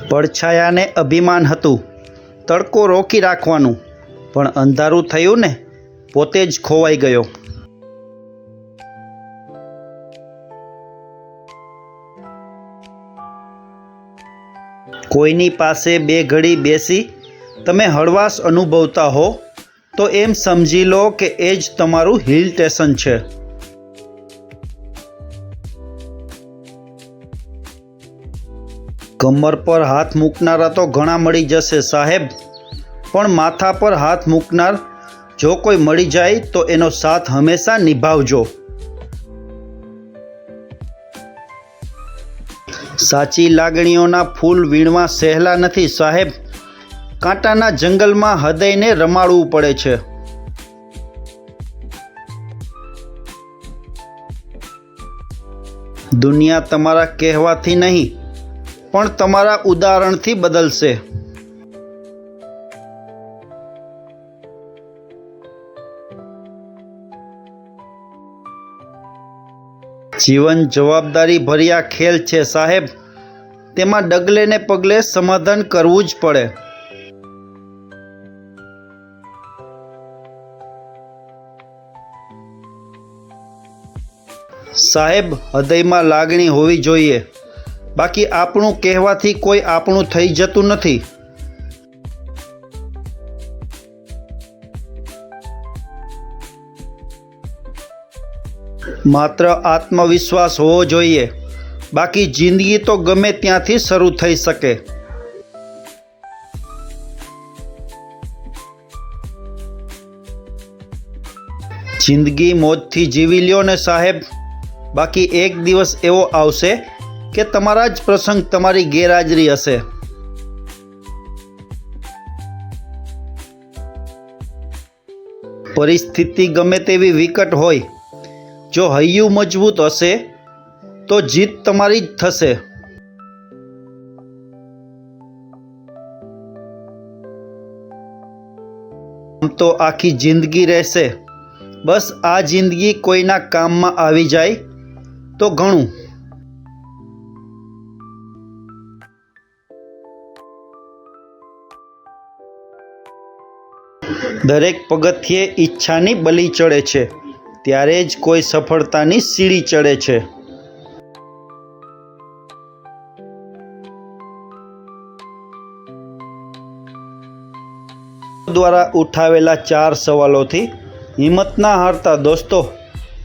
પડછાયાને અભિમાન હતું તડકો રોકી રાખવાનું, પણ અંધારું થયું ને પોતે જ ખોવાઈ ગયો. કોઈની પાસે બે ઘડી બેસી તમે હળવાશ અનુભવતા હો તો એમ સમજી લો કે એ જ તમારું હિલ સ્ટેશન છે. કમર પર હાથ મૂકનારા તો ઘણા મળી જશે સાહેબ, પણ માથા પર હાથ મૂકનાર જો કોઈ મળી જાય તો એનો સાથ હંમેશા નિભાવજો. સાચી લાગણીઓના ફૂલ વીણવા સહેલા નથી સાહેબ, કાંટાના જંગલમાં હૃદયને રમાડવું પડે છે. દુનિયા તમારા કહેવાથી નહીં પણ તમારા ઉદાહરણથી બદલશે. જીવન જવાબદારી ભર્યા ખેલ છે સાહેબ, તેમાં ડગલે ને પગલે સમાધાન કરવું જ પડે. સાહેબ, હૃદયમાં લાગણી હોવી જોઈએ, બાકી આપણું કહેવાથી કોઈ આપણું થઈ જતું નથી. માત્ર આત્મવિશ્વાસ હોવો જોઈએ, બાકી જિંદગી તો ગમે ત્યાંથી શરૂ થઈ શકે. જિંદગી મોજથી જીવી લ્યો ને સાહેબ, બાકી એક દિવસ એવો આવશે કે તમારા જ પ્રસંગ તમારી ગેરહાજરી હશે. પરિસ્થિતિ ગમે તેવી વિકટ હોય, જો હૈયું મજબૂત હશે તો જીત તમારી જ થશે. આમ તો આખી જિંદગી રહેશે, બસ આ જિંદગી કોઈના કામમાં આવી જાય તો ઘણું. દરેક પગથિયે ઈચ્છાની બલી ચડે છે, ત્યારે જ કોઈ સફળતાની સીડી ચડે છે. દ્વારા ઉઠાવેલા 4 સવાલોથી હિંમત ના હારતા દોસ્તો,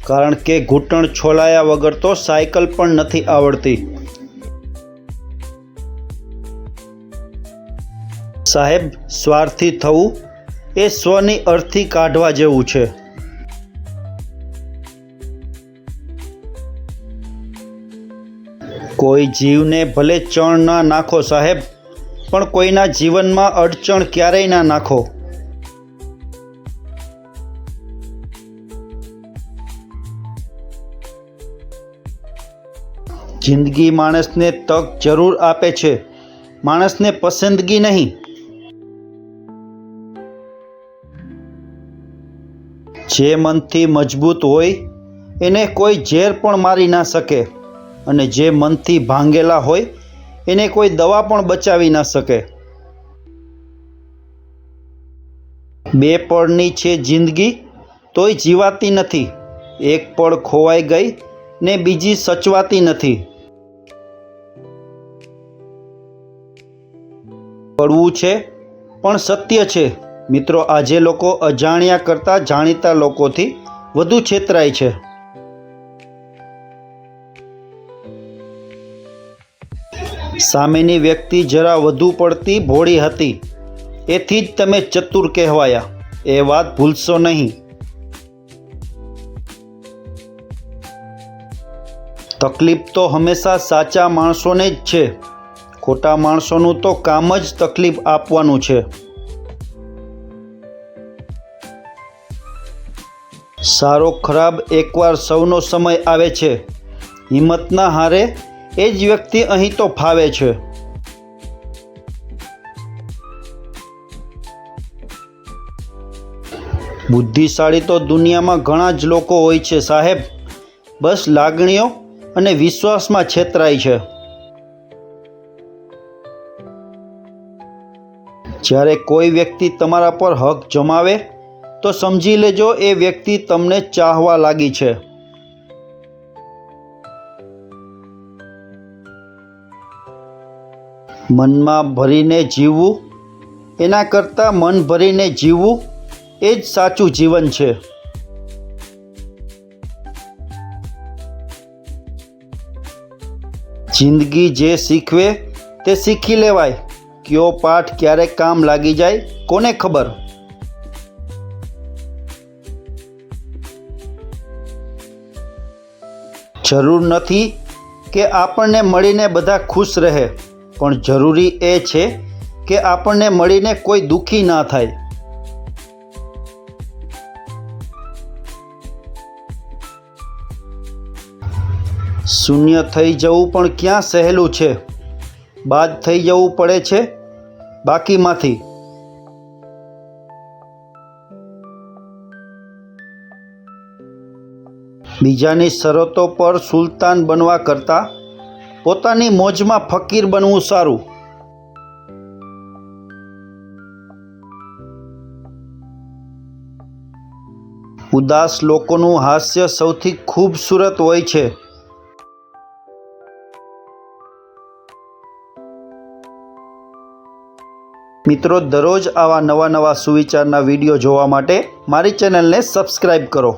કારણ કે ઘૂંટણ છોલાયા વગર તો સાયકલ પણ નથી આવડતી. સાહેબ, સ્વાર્થી થવું એ સ્વની અર્થી કાઢવા જેવું છે. કોઈ જીવને ભલે ચણ ના નાખો સાહેબ, પણ કોઈના જીવનમાં અડચણ ક્યારેય ના નાખો. જિંદગી માણસને તક જરૂર આપે છે, માણસને પસંદગી નહીં. જે મનથી મજબૂત હોય એને કોઈ ઝેર પણ મારી ના શકે, અને જે મનથી ભાંગેલા હોય એને કોઈ દવા પણ બચાવી ના શકે. 2 પળની છે જિંદગી તોય જીવાતી નથી, એક પળ ખોવાઈ ગઈ ને બીજી સચવાતી નથી. કડવું છે પણ સત્ય છે મિત્રો, આજે લોકો અજાણ્યા કરતાં જાણીતા લોકોથી વધુ છેતરાય છે. સામેની વ્યક્તિ જરા વધુ પડતી ભોળી હતી, એથી જ તમે ચતુર કહેવાયા, એ વાત ભૂલશો નહીં. તકલીફ તો હંમેશા સાચા માણસોને જ છે, ખોટા માણસોનું તો કામ જ તકલીફ આપવાનું છે. સારો ખરાબ એકવાર સૌનો સમય આવે છે, હિંમત ના હારે એ જ વ્યક્તિ અહીં તો ફાવે છે. બુદ્ધિશાળી તો દુનિયામાં ઘણા જ લોકો હોય છે સાહેબ, બસ લાગણીઓ અને વિશ્વાસમાં છેતરાય છે. જ્યારે કોઈ વ્યક્તિ તમારા પર હક જમાવે તો સમજી લેજો એ વ્યક્તિ તમને ચાહવા લાગી છે. મનમાં ભરીને જીવવું એના કરતાં મન ભરીને જીવવું એ જ સાચું જીવન છે. જિંદગી જે શીખવે તે શીખી લેવાય. કયો પાઠ ક્યારે કામ લાગી જાય કોને ખબર. જરૂર નથી કે આપણને મળીને બધા ખુશ રહે, પણ જરૂરી એ છે કે આપણને મળીને કોઈ દુઃખી ના થાય. શૂન્ય થઈ જવું પણ ક્યાં સહેલું છે. બાદ થઈ જવું પડે છે બાકીમાંથી. બીજાની શરતો પર સુલતાન બનવા કરતાં પોતાની મોજમાં ફકીર બનવું સારું. ઉદાસ લોકોનું હાસ્ય સૌથી ખૂબસૂરત હોય છે. મિત્રો, દરરોજ આવા નવા સુવિચારના વિડીયો જોવા માટે મારી ચેનલને સબસ્ક્રાઈબ કરો.